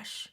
gosh.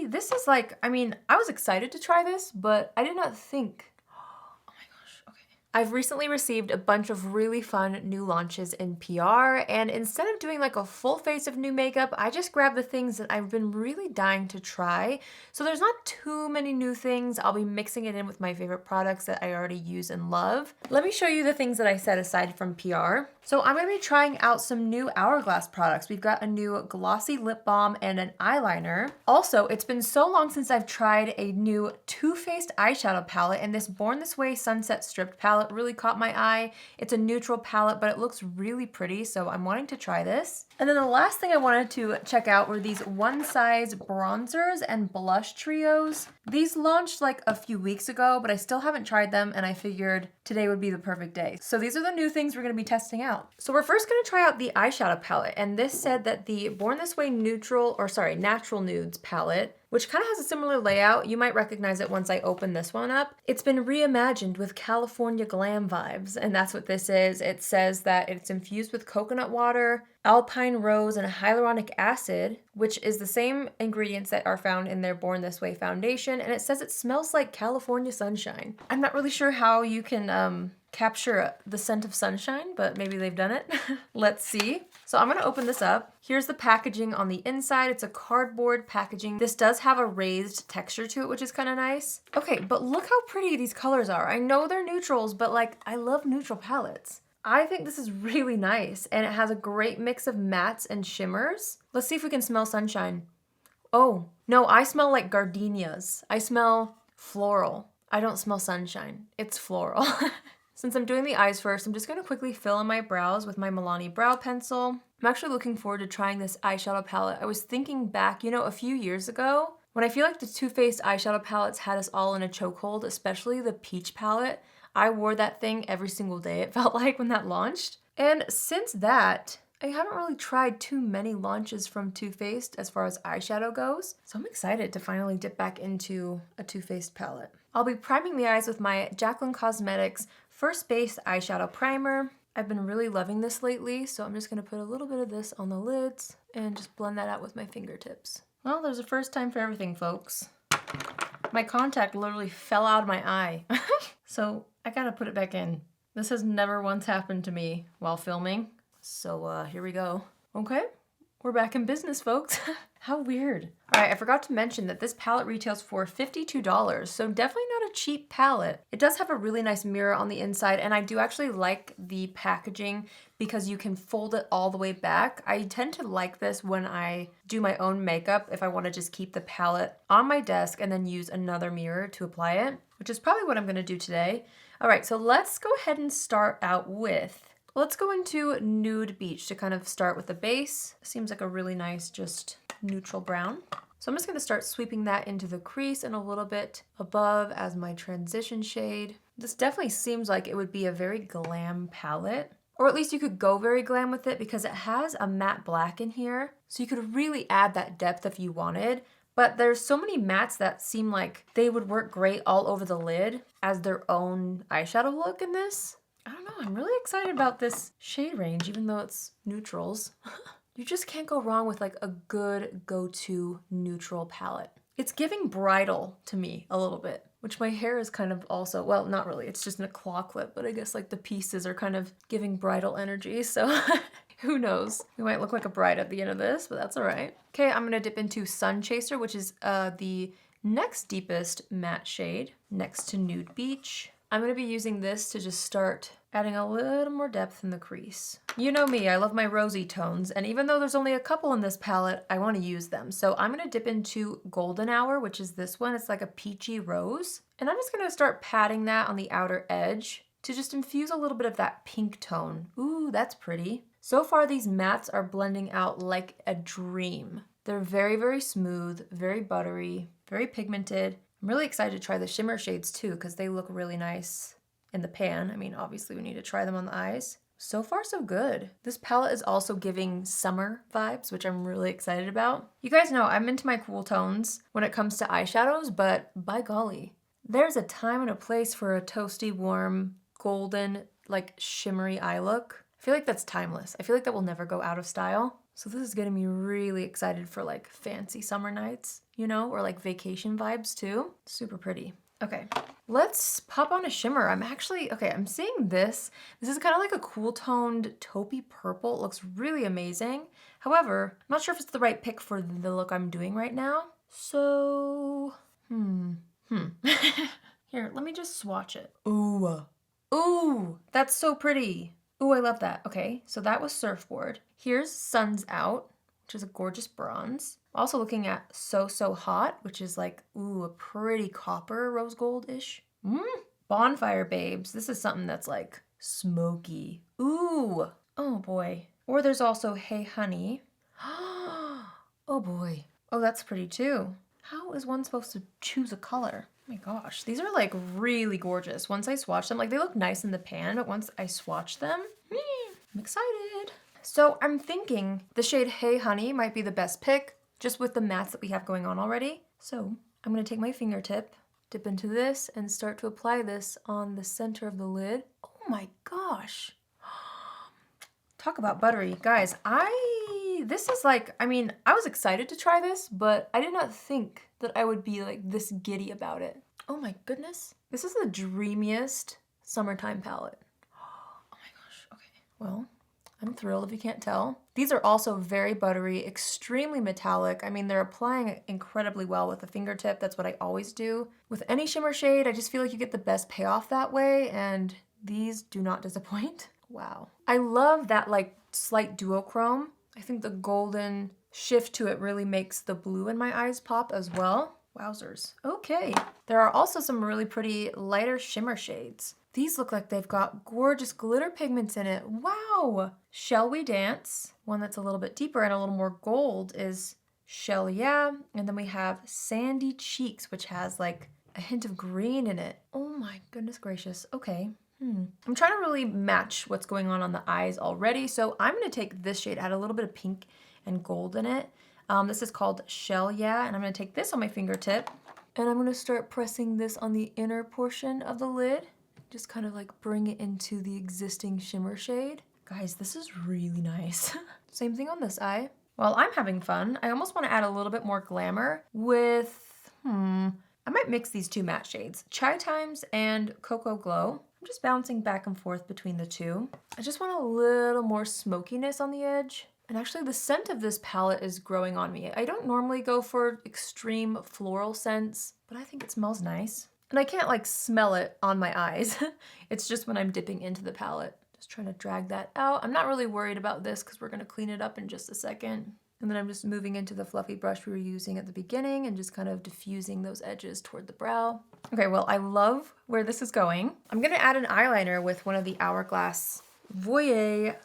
This is like, I mean, I was excited to try this, but I did not think. Oh my gosh, okay. I've recently received a bunch of really fun new launches in PR, and instead of doing like a full face of new makeup, I just grabbed the things that I've been really dying to try. So there's not too many new things. I'll be mixing it in with my favorite products that I already use and love. Let me show you the things that I set aside from PR. So I'm gonna be trying out some new Hourglass products. We've got a new glossy lip balm and an eyeliner. Also, it's been so long since I've tried a new Too Faced eyeshadow palette, and this Born This Way Sunset Stripped palette really caught my eye. It's a neutral palette, but it looks really pretty, so I'm wanting to try this. And then the last thing I wanted to check out were these one size bronzers and blush trios. These launched like a few weeks ago, but I still haven't tried them, and I figured today would be the perfect day. So these are the new things we're gonna be testing out. So we're first gonna try out the eyeshadow palette, and this said that the Born This Way Natural Nudes palette, which kind of has a similar layout. You might recognize it once I open this one up. It's been reimagined with California glam vibes, and that's what this is. It says that it's infused with coconut water, alpine rose, and hyaluronic acid, which is the same ingredients that are found in their Born This Way foundation, and it says it smells like California sunshine. I'm not really sure how you can capture the scent of sunshine, but maybe they've done it. Let's see. So I'm gonna open this up. Here's the packaging on the inside. It's a cardboard packaging. This does have a raised texture to it, which is kind of nice. Okay, but look how pretty these colors are. I know they're neutrals, but like, I love neutral palettes. I think this is really nice, and it has a great mix of mattes and shimmers. Let's see if we can smell sunshine. Oh, no, I smell like gardenias. I smell floral. I don't smell sunshine. It's floral. Since I'm doing the eyes first, I'm just gonna quickly fill in my brows with my Milani brow pencil. I'm actually looking forward to trying this eyeshadow palette. I was thinking back, you know, a few years ago, when I feel like the Too Faced eyeshadow palettes had us all in a chokehold, especially the peach palette. I wore that thing every single day, it felt like, when that launched. And since that, I haven't really tried too many launches from Too Faced as far as eyeshadow goes. So I'm excited to finally dip back into a Too Faced palette. I'll be priming the eyes with my Jaclyn Cosmetics First Base Eyeshadow Primer. I've been really loving this lately, so I'm just gonna put a little bit of this on the lids and just blend that out with my fingertips. Well, there's a first time for everything, folks. My contact literally fell out of my eye. So I gotta put it back in. This has never once happened to me while filming. So here we go. Okay, we're back in business, folks. How weird. All right, I forgot to mention that this palette retails for $52, so definitely not a cheap palette. It does have a really nice mirror on the inside, and I do actually like the packaging because you can fold it all the way back. I tend to like this when I do my own makeup, if I wanna just keep the palette on my desk and then use another mirror to apply it, which is probably what I'm gonna do today. All right, so let's go ahead and start out with, let's go into Nude Beach to kind of start with the base. Seems like a really nice, just neutral brown. So I'm just gonna start sweeping that into the crease and a little bit above as my transition shade. This definitely seems like it would be a very glam palette, or at least you could go very glam with it because it has a matte black in here. So you could really add that depth if you wanted. But there's so many mattes that seem like they would work great all over the lid as their own eyeshadow look in this. I don't know, I'm really excited about this shade range, even though it's neutrals. You just can't go wrong with like a good go-to neutral palette. It's giving bridal to me a little bit, which my hair is kind of also, well, not really, it's just in a claw clip, but I guess like the pieces are kind of giving bridal energy, so who knows? We might look like a bride at the end of this, but that's all right. Okay, I'm gonna dip into Sun Chaser, which is the next deepest matte shade next to Nude Beach. I'm gonna be using this to just start adding a little more depth in the crease. You know me, I love my rosy tones, and even though there's only a couple in this palette, I wanna use them. So I'm gonna dip into Golden Hour, which is this one. It's like a peachy rose. And I'm just gonna start patting that on the outer edge to just infuse a little bit of that pink tone. Ooh, that's pretty. So far, these mattes are blending out like a dream. They're very, very smooth, very buttery, very pigmented. I'm really excited to try the shimmer shades too, because they look really nice in the pan. I mean, obviously we need to try them on the eyes. So far, so good. This palette is also giving summer vibes, which I'm really excited about. You guys know I'm into my cool tones when it comes to eyeshadows, but by golly, there's a time and a place for a toasty, warm, golden, like shimmery eye look. I feel like that's timeless. I feel like that will never go out of style. So this is getting me really excited for like fancy summer nights, you know, or like vacation vibes too. Super pretty. Okay, let's pop on a shimmer. I'm seeing this. This is kind of like a cool toned taupey purple. It looks really amazing. However, I'm not sure if it's the right pick for the look I'm doing right now. So, Here, let me just swatch it. Ooh, that's so pretty. Ooh, I love that. Okay, so that was Surfboard. Here's Sun's Out, which is a gorgeous bronze. Also looking at So Hot, which is like, ooh, a pretty copper rose gold-ish. Bonfire Babes. This is something that's like smoky. Ooh, oh boy. Or there's also Hey Honey. Oh boy. Oh, that's pretty too. How is one supposed to choose a color? Oh my gosh, these are like really gorgeous. Once I swatch them, like they look nice in the pan, but once I swatch them, I'm excited. So I'm thinking the shade Hey Honey might be the best pick, just with the mattes that we have going on already. So I'm gonna take my fingertip, dip into this, and start to apply this on the center of the lid. Oh my gosh. Talk about buttery. Guys, this is like, I mean, I was excited to try this, but I did not think that I would be like this giddy about it. Oh my goodness. This is the dreamiest summertime palette. Oh my gosh, okay. Well, I'm thrilled if you can't tell. These are also very buttery, extremely metallic. I mean, they're applying incredibly well with the fingertip. That's what I always do. With any shimmer shade, I just feel like you get the best payoff that way, and these do not disappoint. Wow. I love that like slight duochrome. I think the golden shift to it really makes the blue in my eyes pop as well. Wowzers. Okay. There are also some really pretty lighter shimmer shades. These look like they've got gorgeous glitter pigments in it. Wow. Shall We Dance? One that's a little bit deeper and a little more gold is Shell Yeah. And then we have Sandy Cheeks, which has like a hint of green in it. Oh my goodness gracious. Okay. I'm trying to really match what's going on the eyes already, so I'm going to take this shade, add a little bit of pink and gold in it. This is called Shell Yeah, and I'm going to take this on my fingertip, and I'm going to start pressing this on the inner portion of the lid. Just kind of like bring it into the existing shimmer shade. Guys, this is really nice. Same thing on this eye. While I'm having fun, I almost want to add a little bit more glamour with, I might mix these two matte shades, Chai Times and Cocoa Glow. I'm just bouncing back and forth between the two. I just want a little more smokiness on the edge. And actually the scent of this palette is growing on me. I don't normally go for extreme floral scents, but I think it smells nice. And I can't like smell it on my eyes. It's just when I'm dipping into the palette. Just trying to drag that out. I'm not really worried about this because we're gonna clean it up in just a second. And then I'm just moving into the fluffy brush we were using at the beginning and just kind of diffusing those edges toward the brow. Okay, well, I love where this is going. I'm gonna add an eyeliner with one of the Hourglass Voyer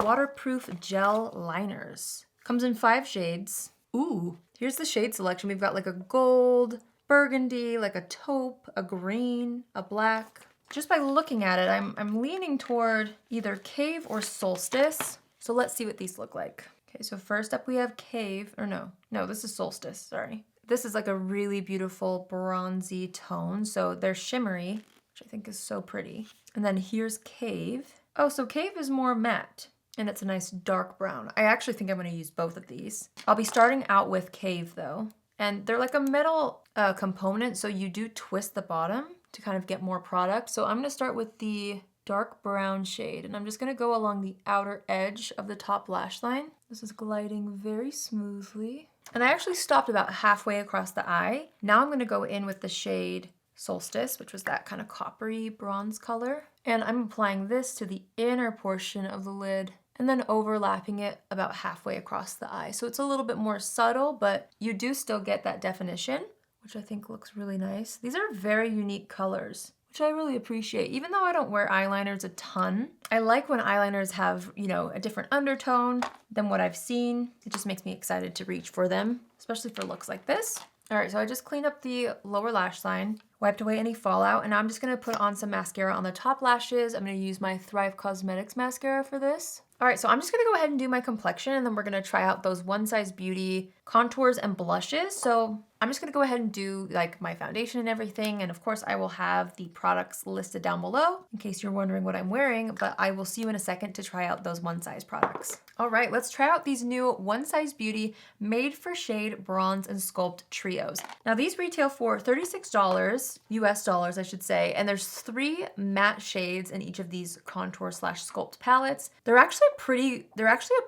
waterproof gel liners. Comes in 5 shades. Ooh, here's the shade selection. We've got like a gold, burgundy, like a taupe, a green, a black. Just by looking at it, I'm leaning toward either Cave or Solstice. So let's see what these look like. Okay, so first up we have Cave, or no, this is Solstice, sorry. This is like a really beautiful bronzy tone, so they're shimmery, which I think is so pretty. And then here's Cave. Oh, so Cave is more matte, and it's a nice dark brown. I actually think I'm gonna use both of these. I'll be starting out with Cave though, and they're like a metal component, so you do twist the bottom to kind of get more product. So I'm gonna start with the dark brown shade, and I'm just gonna go along the outer edge of the top lash line. This is gliding very smoothly. And I actually stopped about halfway across the eye. Now I'm gonna go in with the shade Solstice, which was that kind of coppery bronze color. And I'm applying this to the inner portion of the lid and then overlapping it about halfway across the eye. So it's a little bit more subtle, but you do still get that definition, which I think looks really nice. These are very unique colors, which I really appreciate. Even though I don't wear eyeliners a ton, I like when eyeliners have, you know, a different undertone than what I've seen. It just makes me excited to reach for them, especially for looks like this. All right, so I just cleaned up the lower lash line, wiped away any fallout, and now I'm just gonna put on some mascara on the top lashes. I'm gonna use my Thrive Cosmetics mascara for this. All right, so I'm just gonna go ahead and do my complexion, and then we're gonna try out those One Size Beauty contours and blushes. So I'm just gonna go ahead and do like my foundation and everything. And of course I will have the products listed down below in case you're wondering what I'm wearing, but I will see you in a second to try out those One Size products. All right, let's try out these new One Size Beauty Made for Shade Bronze and Sculpt Trios. Now these retail for $36, US dollars I should say, and there's 3 matte shades in each of these contour slash sculpt palettes. They're actually a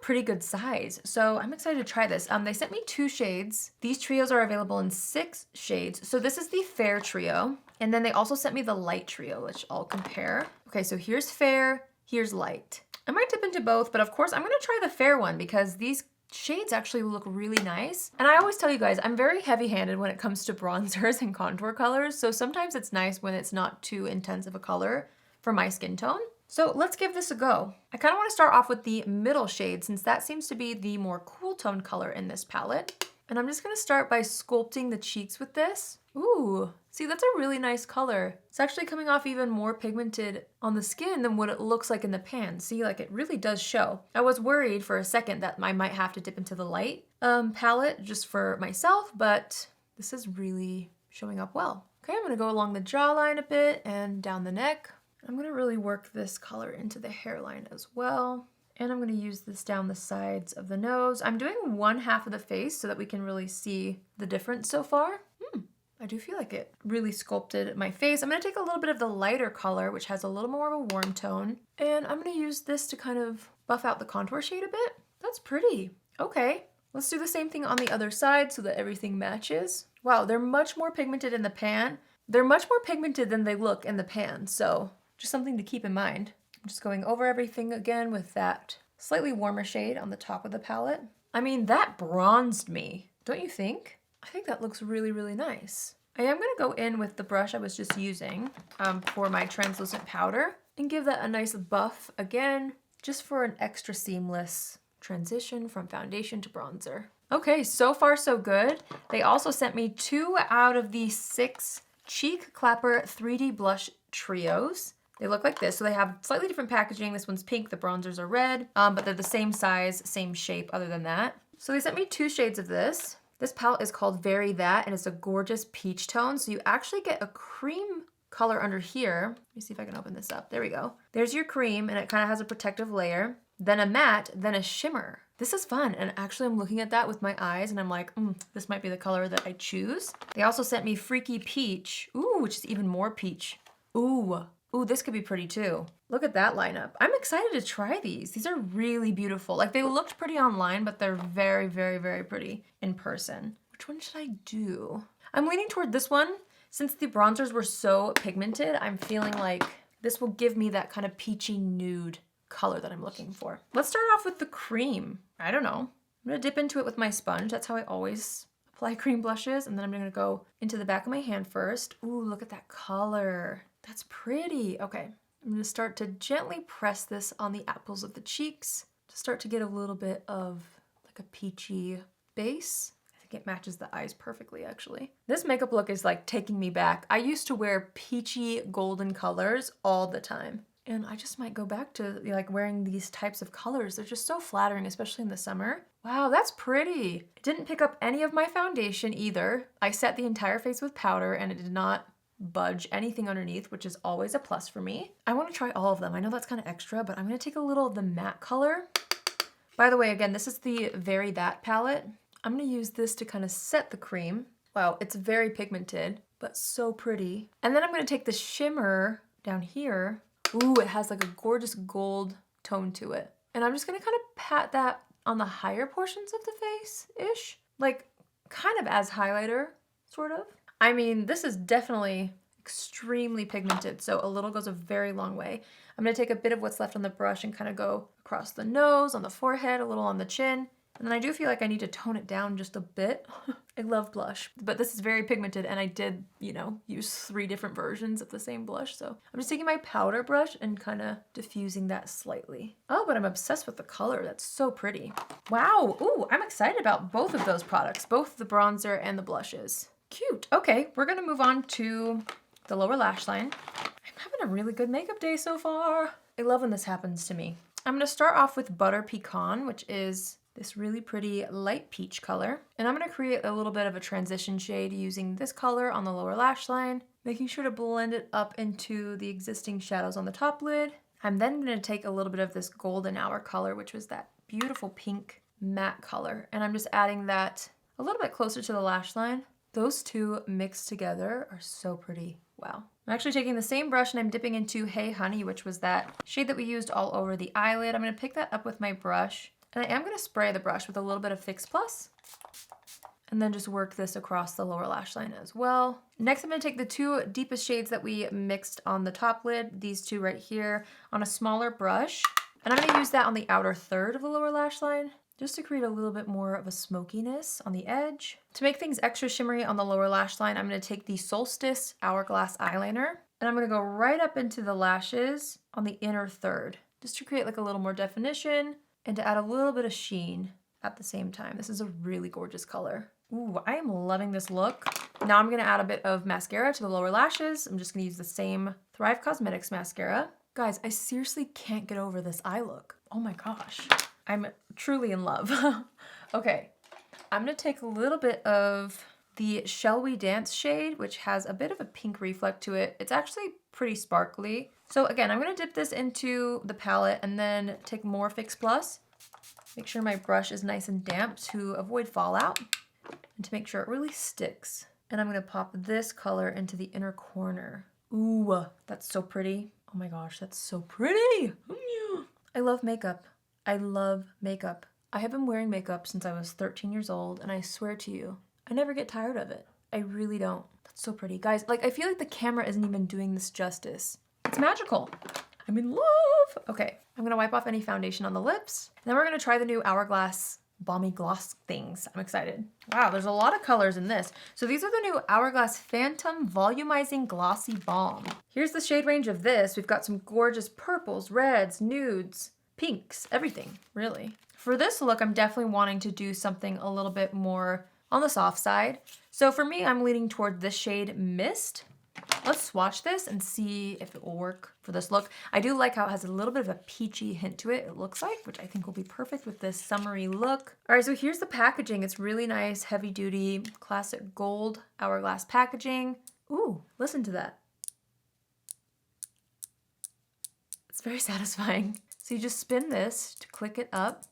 pretty good size, so I'm excited to try this. They sent me 2 shades. These trios are available in 6 shades. So this is the fair trio, and then they also sent me the light trio, which I'll compare. Okay, so here's fair, here's light. I might dip into both, but of course I'm gonna try the fair one because these shades actually look really nice. And I always tell you guys, I'm very heavy-handed when it comes to bronzers and contour colors, so sometimes it's nice when it's not too intense of a color for my skin tone. So let's give this a go. I kind of want to start off with the middle shade since that seems to be the more cool tone color in this palette. And I'm just gonna start by sculpting the cheeks with this. Ooh, see, that's a really nice color. It's actually coming off even more pigmented on the skin than what it looks like in the pan. See, like it really does show. I was worried for a second that I might have to dip into the light palette just for myself, but this is really showing up well. Okay, I'm gonna go along the jawline a bit and down the neck. I'm gonna really work this color into the hairline as well. And I'm gonna use this down the sides of the nose. I'm doing one half of the face so that we can really see the difference so far. I do feel like it really sculpted my face. I'm gonna take a little bit of the lighter color, which has a little more of a warm tone. And I'm gonna use this to kind of buff out the contour shade a bit. That's pretty. Okay, let's do the same thing on the other side so that everything matches. Wow, they're much more pigmented in the pan. They're much more pigmented than they look in the pan, so just something to keep in mind. I'm just going over everything again with that slightly warmer shade on the top of the palette. I mean, that bronzed me, don't you think? I think that looks really, really nice. I am gonna go in with the brush I was just using for my translucent powder and give that a nice buff again, just for an extra seamless transition from foundation to bronzer. Okay, so far so good. They also sent me 2 out of the 6 Cheek Clapper 3D Blush Trios. They look like this, so they have slightly different packaging. This one's pink, the bronzers are red, but they're the same size, same shape other than that. So they sent me 2 shades of this. This palette is called Very That, and it's a gorgeous peach tone, so you actually get a cream color under here. Let me see if I can open this up. There we go. There's your cream, and it kind of has a protective layer, then a matte, then a shimmer. This is fun, and actually I'm looking at that with my eyes, and I'm like, this might be the color that I choose. They also sent me Freaky Peach, ooh, which is even more peach. Ooh, this could be pretty too. Look at that lineup. I'm excited to try these. These are really beautiful. Like they looked pretty online, but they're very, very, very pretty in person. Which one should I do? I'm leaning toward this one. Since the bronzers were so pigmented, I'm feeling like this will give me that kind of peachy nude color that I'm looking for. Let's start off with the cream. I don't know. I'm gonna dip into it with my sponge. That's how I always apply cream blushes. And then I'm gonna go into the back of my hand first. Ooh, look at that color. That's pretty. Okay, I'm gonna start to gently press this on the apples of the cheeks to start to get a little bit of like a peachy base. I think it matches the eyes perfectly, actually. This makeup look is like taking me back. I used to wear peachy golden colors all the time. And I just might go back to like wearing these types of colors. They're just so flattering, especially in the summer. Wow, that's pretty. It didn't pick up any of my foundation either. I set the entire face with powder and it did not budge anything underneath, which is always a plus for me. I want to try all of them. I know that's kind of extra, but I'm going to take a little of the matte color. By the way, again, this is the Very That palette. I'm going to use this to kind of set the cream. Wow, it's very pigmented, but so pretty. And then I'm going to take the shimmer down here. Ooh, it has like a gorgeous gold tone to it. And I'm just going to kind of pat that on the higher portions of the face-ish, like kind of as highlighter, sort of. I mean, this is definitely extremely pigmented, so a little goes a very long way. I'm gonna take a bit of what's left on the brush and kind of go across the nose, on the forehead, a little on the chin. And then I do feel like I need to tone it down just a bit. I love blush, but this is very pigmented and I did, you know, use 3 different versions of the same blush. So I'm just taking my powder brush and kind of diffusing that slightly. Oh, but I'm obsessed with the color. That's so pretty. Wow, ooh, I'm excited about both of those products, both the bronzer and the blushes. Cute. Okay, we're gonna move on to the lower lash line. I'm having a really good makeup day so far. I love when this happens to me. I'm gonna start off with Butter Pecan, which is this really pretty light peach color. And I'm gonna create a little bit of a transition shade using this color on the lower lash line, making sure to blend it up into the existing shadows on the top lid. I'm then gonna take a little bit of this golden hour color, which was that beautiful pink matte color, and I'm just adding that a little bit closer to the lash line. Those two mixed together are so pretty. Wow. I'm actually taking the same brush and I'm dipping into Hey Honey, which was that shade that we used all over the eyelid. I'm gonna pick that up with my brush, and I am gonna spray the brush with a little bit of Fix Plus, and then just work this across the lower lash line as well. Next, I'm gonna take the two deepest shades that we mixed on the top lid, these two right here, on a smaller brush, and I'm gonna use that on the outer third of the lower lash line, just to create a little bit more of a smokiness on the edge. To make things extra shimmery on the lower lash line, I'm gonna take the Solstice Hourglass eyeliner, and I'm gonna go right up into the lashes on the inner third, just to create like a little more definition and to add a little bit of sheen at the same time. This is a really gorgeous color. Ooh, I am loving this look. Now I'm gonna add a bit of mascara to the lower lashes. I'm just gonna use the same Thrive Cosmetics mascara. Guys, I seriously can't get over this eye look. Oh my gosh. I'm truly in love. Okay, I'm gonna take a little bit of the Shall We Dance shade, which has a bit of a pink reflect to it. It's actually pretty sparkly. So again, I'm gonna dip this into the palette and then take more Fix Plus. Make sure my brush is nice and damp to avoid fallout and to make sure it really sticks. And I'm gonna pop this color into the inner corner. Ooh, that's so pretty. Oh my gosh, that's so pretty. I love makeup. I love makeup. I have been wearing makeup since I was 13 years old, and I swear to you, I never get tired of it. I really don't. That's so pretty. Guys, like, I feel like the camera isn't even doing this justice. It's magical. I'm in love. Okay, I'm gonna wipe off any foundation on the lips, and then we're gonna try the new Hourglass balmy gloss things. I'm excited. Wow, there's a lot of colors in this. So these are the new Hourglass Phantom Volumizing Glossy Balm. Here's the shade range of this. We've got some gorgeous purples, reds, nudes, pinks, everything, really. For this look, I'm definitely wanting to do something a little bit more on the soft side. So for me, I'm leaning toward this shade Mist. Let's swatch this and see if it will work for this look. I do like how it has a little bit of a peachy hint to it, it looks like, which I think will be perfect with this summery look. All right, so here's the packaging. It's really nice, heavy duty, classic gold Hourglass packaging. Ooh, listen to that. It's very satisfying. So you just spin this to click it up.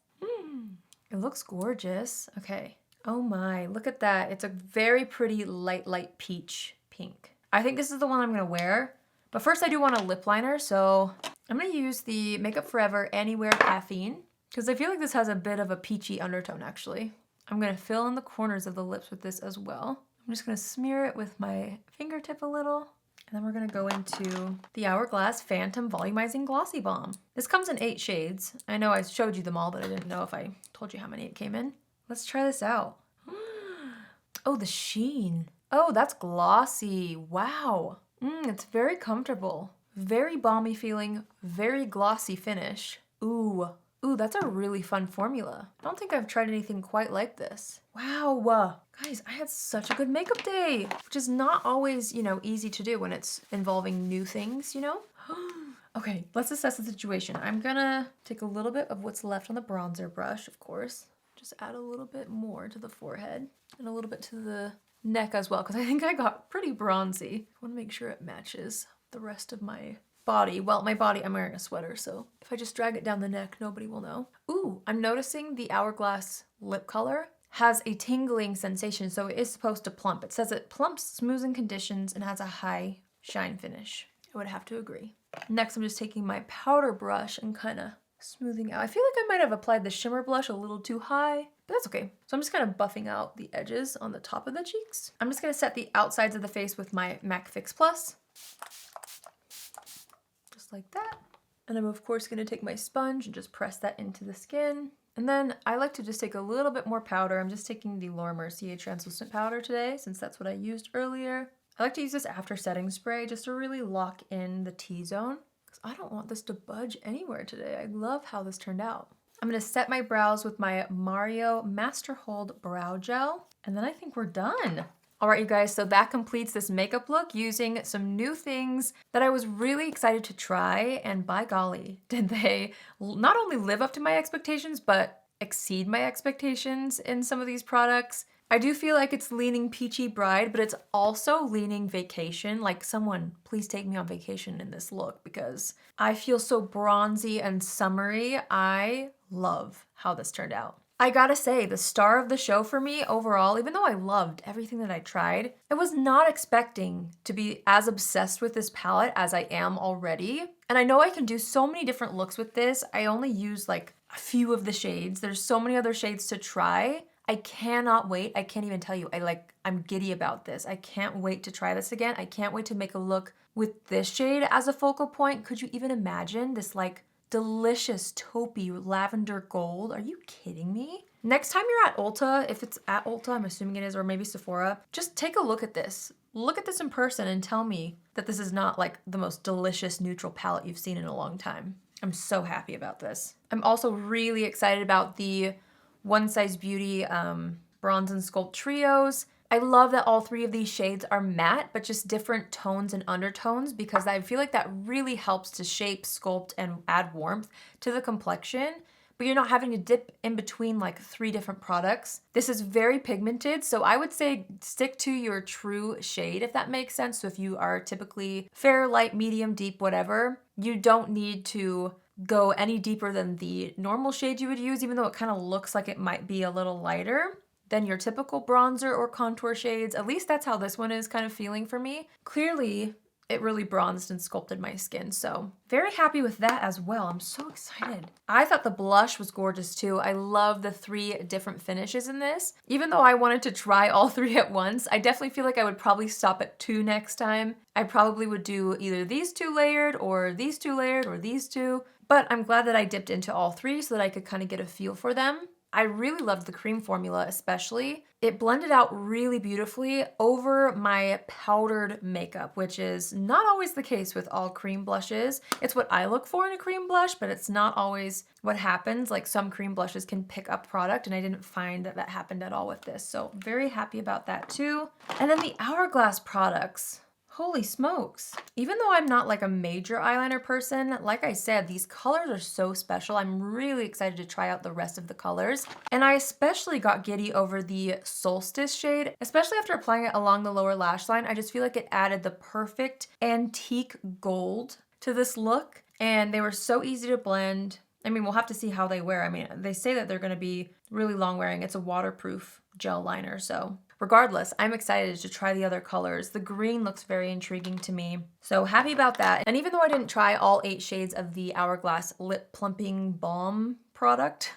It looks gorgeous. Okay. Oh my, look at that. It's a very pretty light peach pink. I think this is the one I'm gonna wear, but first I do want a lip liner, so I'm gonna use the Makeup Forever Anywhere Caffeine, because I feel like this has a bit of a peachy undertone actually. I'm gonna fill in the corners of the lips with this as well. I'm just gonna smear it with my fingertip a little, and then we're gonna go into the Hourglass Phantom Volumizing Glossy Balm. This comes in 8 shades. I know I showed you them all, but I didn't know if I told you how many it came in. Let's try this out. Oh, the sheen. Oh, that's glossy. Wow. It's very comfortable. Very balmy feeling, very glossy finish. Ooh, that's a really fun formula. I don't think I've tried anything quite like this. Wow. Guys, I had such a good makeup day, which is not always, you know, easy to do when it's involving new things, you know? Okay, let's assess the situation. I'm gonna take a little bit of what's left on the bronzer brush, of course. Just add a little bit more to the forehead and a little bit to the neck as well, because I think I got pretty bronzy. I want to make sure it matches the rest of my body. Well, my body, I'm wearing a sweater, so if I just drag it down the neck, nobody will know. Ooh, I'm noticing the Hourglass lip color has a tingling sensation, so it is supposed to plump. It says it plumps, smooths in conditions, and has a high shine finish. I would have to agree. Next, I'm just taking my powder brush and kind of smoothing out. I feel like I might have applied the shimmer blush a little too high, but that's okay. So I'm just kind of buffing out the edges on the top of the cheeks. I'm just gonna set the outsides of the face with my MAC Fix Plus. Just like that. And I'm of course gonna take my sponge and just press that into the skin. And then I like to just take a little bit more powder. I'm just taking the Laura Mercier translucent powder today, since that's what I used earlier. I like to use this after setting spray just to really lock in the T-zone, because I don't want this to budge anywhere today. I love how this turned out. I'm gonna set my brows with my Mario Master Hold Brow Gel, and then I think we're done. All right, you guys, so that completes this makeup look using some new things that I was really excited to try, and by golly, did they not only live up to my expectations, but exceed my expectations in some of these products. I do feel like it's leaning peachy bride, but it's also leaning vacation. Like, someone please take me on vacation in this look because I feel so bronzy and summery. I love how this turned out. I gotta say, the star of the show for me overall, even though I loved everything that I tried, I was not expecting to be as obsessed with this palette as I am already. And I know I can do so many different looks with this. I only use like a few of the shades. There's so many other shades to try. I cannot wait. I can't even tell you. I'm giddy about this. I can't wait to try this again. I can't wait to make a look with this shade as a focal point. Could you even imagine this like delicious taupey lavender gold? Are you kidding me? Next time you're at Ulta, if it's at Ulta, I'm assuming it is, or maybe Sephora, just take a look at this. Look at this in person and tell me that this is not like the most delicious neutral palette you've seen in a long time. I'm so happy about this. I'm also really excited about the One Size Beauty Bronze and Sculpt Trios. I love that all three of these shades are matte, but just different tones and undertones because I feel like that really helps to shape, sculpt, and add warmth to the complexion, but you're not having to dip in between like 3 different products. This is very pigmented, so I would say stick to your true shade if that makes sense. So if you are typically fair, light, medium, deep, whatever, you don't need to go any deeper than the normal shade you would use, even though it kind of looks like it might be a little lighter than your typical bronzer or contour shades. At least that's how this one is kind of feeling for me. Clearly, it really bronzed and sculpted my skin, so very happy with that as well. I'm so excited. I thought the blush was gorgeous too. I love the 3 different finishes in this. Even though I wanted to try all 3 at once, I definitely feel like I would probably stop at 2 next time. I probably would do either these 2 layered or these 2 layered or these 2, but I'm glad that I dipped into all 3 so that I could kind of get a feel for them. I really loved the cream formula especially. It blended out really beautifully over my powdered makeup, which is not always the case with all cream blushes. It's what I look for in a cream blush, but it's not always what happens. Like, some cream blushes can pick up product, and I didn't find that that happened at all with this. So very happy about that too. And then the Hourglass products. Holy smokes. Even though I'm not like a major eyeliner person, like I said, these colors are so special. I'm really excited to try out the rest of the colors. And I especially got giddy over the Solstice shade, especially after applying it along the lower lash line. I just feel like it added the perfect antique gold to this look. And they were so easy to blend. I mean, we'll have to see how they wear. I mean, they say that they're gonna be really long wearing. It's a waterproof gel liner, so regardless, I'm excited to try the other colors. The green looks very intriguing to me, so happy about that. And even though I didn't try all 8 shades of the Hourglass Lip Plumping Balm product,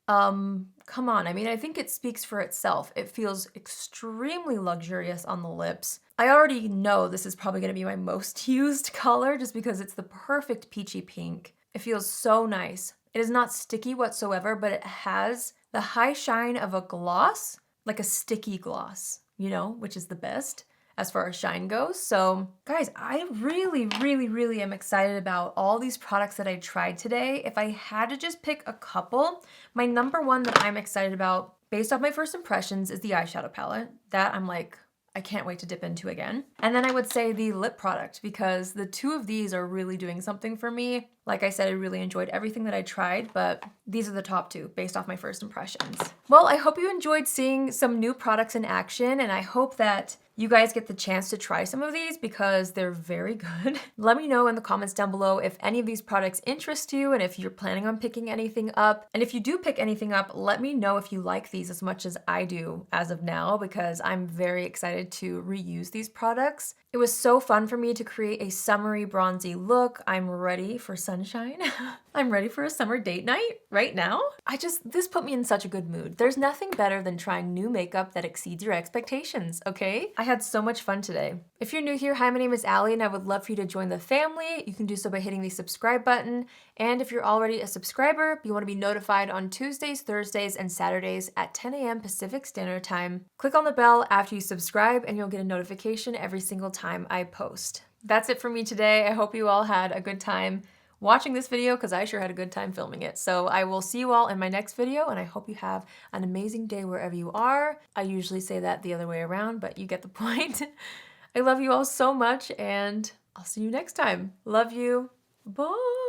come on, I mean, I think it speaks for itself. It feels extremely luxurious on the lips. I already know this is probably gonna be my most used color just because it's the perfect peachy pink. It feels so nice. It is not sticky whatsoever, but it has the high shine of a gloss, like a sticky gloss, you know, which is the best as far as shine goes. So guys, I really am excited about all these products that I tried today. If I had to just pick a couple, my number one that I'm excited about based off my first impressions is the eyeshadow palette. That I'm like, I can't wait to dip into again. And then I would say the lip product, because the 2 of these are really doing something for me. Like I said, I really enjoyed everything that I tried, but these are the top 2 based off my first impressions. Well, I hope you enjoyed seeing some new products in action, and I hope that you guys get the chance to try some of these because they're very good. Let me know in the comments down below if any of these products interest you and if you're planning on picking anything up. And if you do pick anything up, let me know if you like these as much as I do as of now, because I'm very excited to reuse these products. It was so fun for me to create a summery bronzy look. I'm ready for sunshine. I'm ready for a summer date night right now. This put me in such a good mood. There's nothing better than trying new makeup that exceeds your expectations, okay? I had so much fun today. If you're new here, hi, my name is Allie, and I would love for you to join the family. You can do so by hitting the subscribe button. And if you're already a subscriber, you want to be notified on Tuesdays, Thursdays, and Saturdays at 10 a.m. Pacific Standard Time. Click on the bell after you subscribe, and you'll get a notification every single time I post. That's it for me today. I hope you all had a good time watching this video because I sure had a good time filming it. So I will see you all in my next video, and I hope you have an amazing day wherever you are. I usually say that the other way around, but you get the point. I love you all so much, and I'll see you next time. Love you. Bye.